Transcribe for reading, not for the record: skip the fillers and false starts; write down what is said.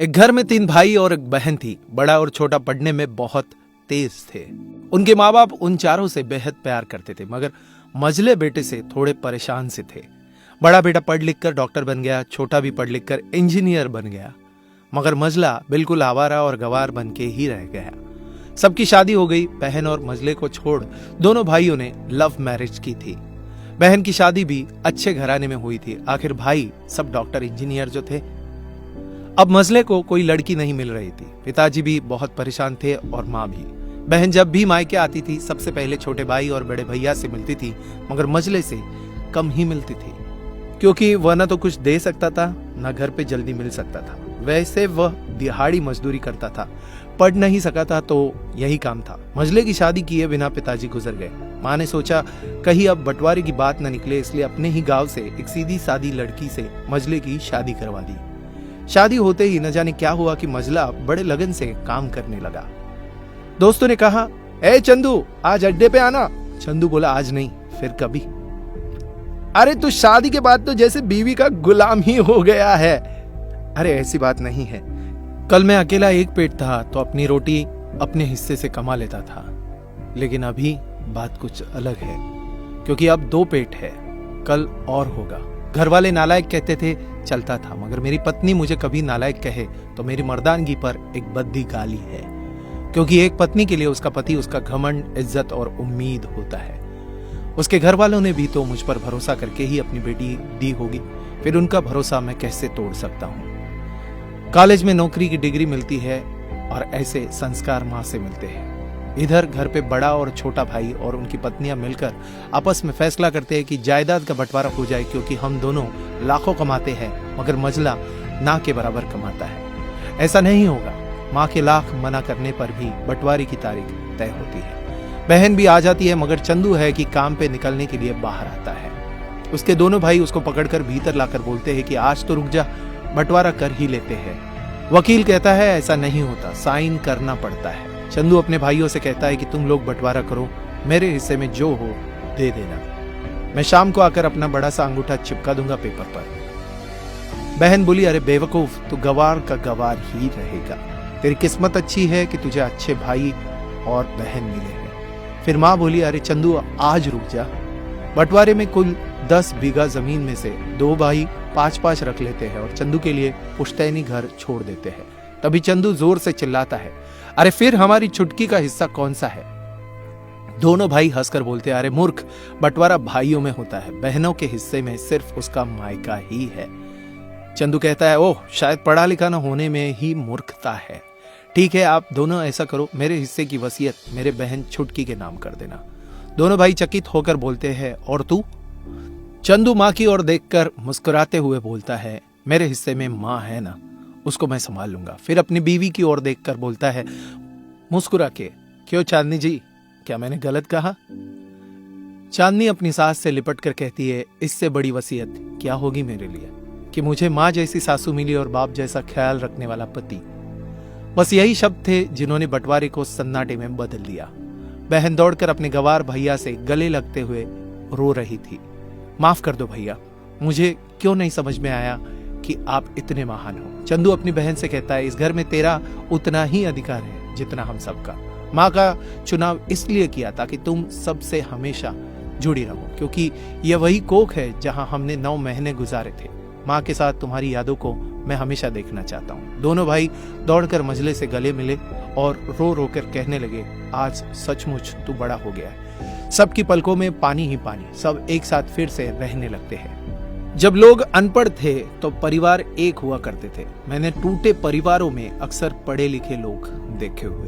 एक घर में 3 भाई और एक बहन थी। बड़ा और छोटा पढ़ने में बहुत तेज थे। उनके माँ बाप उन चारों से बेहद प्यार करते थे, मगर मझले बेटे से थोड़े परेशान से थे। बड़ा बेटा पढ़ लिख कर डॉक्टर बन गया, छोटा भी पढ़ लिख कर इंजीनियर बन गया, मगर मझला बिल्कुल आवारा और गवार बन के ही रह गया। सबकी शादी हो गई। बहन और मझले को छोड़ दोनों भाइयों ने लव मैरिज की थी। बहन की शादी भी अच्छे घराने में हुई थी। आखिर भाई सब डॉक्टर इंजीनियर जो थे। अब मझले को कोई लड़की नहीं मिल रही थी। पिताजी भी बहुत परेशान थे और माँ भी। बहन जब भी मायके आती थी सबसे पहले छोटे भाई और बड़े भैया से मिलती थी, मगर मझले से कम ही मिलती थी, क्योंकि वह न तो कुछ दे सकता था न घर पे जल्दी मिल सकता था। वैसे वह दिहाड़ी मजदूरी करता था, पढ़ नहीं सका था तो यही काम था। मझले की शादी किए बिना पिताजी गुजर गए। माँ ने सोचा कहीं अब बंटवारे की बात न निकले, इसलिए अपने ही गांव से एक सीधी सादी लड़की से मझले की शादी करवा दी। शादी होते ही न जाने क्या हुआ कि मझला बड़े लगन से काम करने लगा। दोस्तों ने कहा, ए चंदू आज अड्डे पे आना। चंदू बोला, आज नहीं, फिर कभी। अरे तू शादी के बाद तो जैसे बीवी का गुलाम ही हो गया है। अरे ऐसी बात नहीं है, कल मैं अकेला एक पेट था तो अपनी रोटी अपने हिस्से से कमा लेता था, लेकिन अभी बात कुछ अलग है, क्योंकि अब 2 पेट है, कल और होगा। घर वाले नालायक कहते थे, चलता था, मगर मेरी पत्नी मुझे कभी नालायक कहे तो मेरी मर्दानगी पर एक बद्दी गाली है, क्योंकि एक पत्नी के लिए उसका पति उसका घमंड, इज्जत और उम्मीद होता है। उसके घर वालों ने भी तो मुझ पर भरोसा करके ही अपनी बेटी दी होगी, फिर उनका भरोसा मैं कैसे तोड़ सकता हूँ। कॉलेज में नौकरी की डिग्री मिलती है और ऐसे संस्कार माँ से मिलते हैं। इधर घर पे बड़ा और छोटा भाई और उनकी पत्नियां मिलकर आपस में फैसला करते हैं कि जायदाद का बंटवारा हो जाए, क्योंकि हम दोनों लाखों कमाते हैं मगर मझला ना के बराबर कमाता है। ऐसा नहीं होगा। माँ के लाख मना करने पर भी बंटवारे की तारीख तय होती है। बहन भी आ जाती है, मगर चंदू है कि काम पे निकलने के लिए बाहर आता है। उसके दोनों भाई उसको पकड़कर भीतर लाकर बोलते हैं कि आज तो रुक जा, बंटवारा कर ही लेते हैं। वकील कहता है ऐसा नहीं होता, साइन करना पड़ता है। चंदू अपने भाइयों से कहता है कि तुम लोग बंटवारा करो, मेरे हिस्से में जो हो दे देना, मैं शाम को आकर अपना बड़ा सा अंगूठा चिपका दूंगा पेपर पर। बहन बोली, अरे बेवकूफ, तू गवार का गवार ही रहेगा। तेरी किस्मत अच्छी है कि तुझे अच्छे भाई और बहन मिले हैं। फिर माँ बोली, अरे चंदू आज रुक जा, बंटवारे में कुल 10 बीघा जमीन में से 2 भाई 5-5 रख लेते हैं और चंदू के लिए पुश्तैनी घर छोड़ देते हैं। तभी चंदू जोर से चिल्लाता है, अरे फिर हमारी छुटकी का हिस्सा कौन सा है? दोनों भाई हंसकर बोलते हैं, अरे मूर्ख, बंटवारा भाइयों में होता है, बहनों के हिस्से में सिर्फ उसका मायका ही है। चंदू कहता है, ओह, शायद पढ़ा लिखा न होने में ही मूर्खता है। ठीक है, आप दोनों ऐसा करो, मेरे हिस्से की वसीयत मेरे बहन छुटकी के नाम कर देना। दोनों भाई चकित होकर बोलते हैं, और तू? चंदू माँ की ओर देखकर मुस्कुराते हुए बोलता है, मेरे हिस्से में माँ है ना, उसको मैं संभाल लूंगा। फिर अपनी बीवी की ओर देखकर बोलता है मुस्कुरा के, क्यों चांदनी जी, क्या मैंने गलत कहा? चांदनी अपनी सास से लिपट कर कहती है, इससे बड़ी वसीयत क्या होगी मेरे लिए, कि मुझे माँ जैसी सासू मिली और बाप जैसा ख्याल रखने वाला पति। बस यही शब्द थे जिन्होंने बंटवारे को सन्नाटे में बदल दिया। बहन दौड़कर अपने गवार भैया से गले लगते हुए रो रही थी, माफ कर दो भैया, मुझे क्यों नहीं समझ में आया कि आप इतने महान हो। चंदू अपनी बहन से कहता है, इस घर में तेरा उतना ही अधिकार है जितना हम सबका। माँ का चुनाव इसलिए किया ताकि तुम सबसे हमेशा जुड़ी रहो, क्योंकि यह वही कोख है जहां हमने 9 महीने गुजारे थे। माँ के साथ तुम्हारी यादों को मैं हमेशा देखना चाहता हूँ। दोनों भाई दौड़कर मझले से गले मिले और रो रो कर कहने लगे, आज सचमुच तू बड़ा हो गया है। सबकी पलकों में पानी ही पानी, सब एक साथ फिर से रहने लगते हैं। जब लोग अनपढ़ थे तो परिवार एक हुआ करते थे। मैंने टूटे परिवारों में अक्सर पढ़े लिखे लोग देखे हुए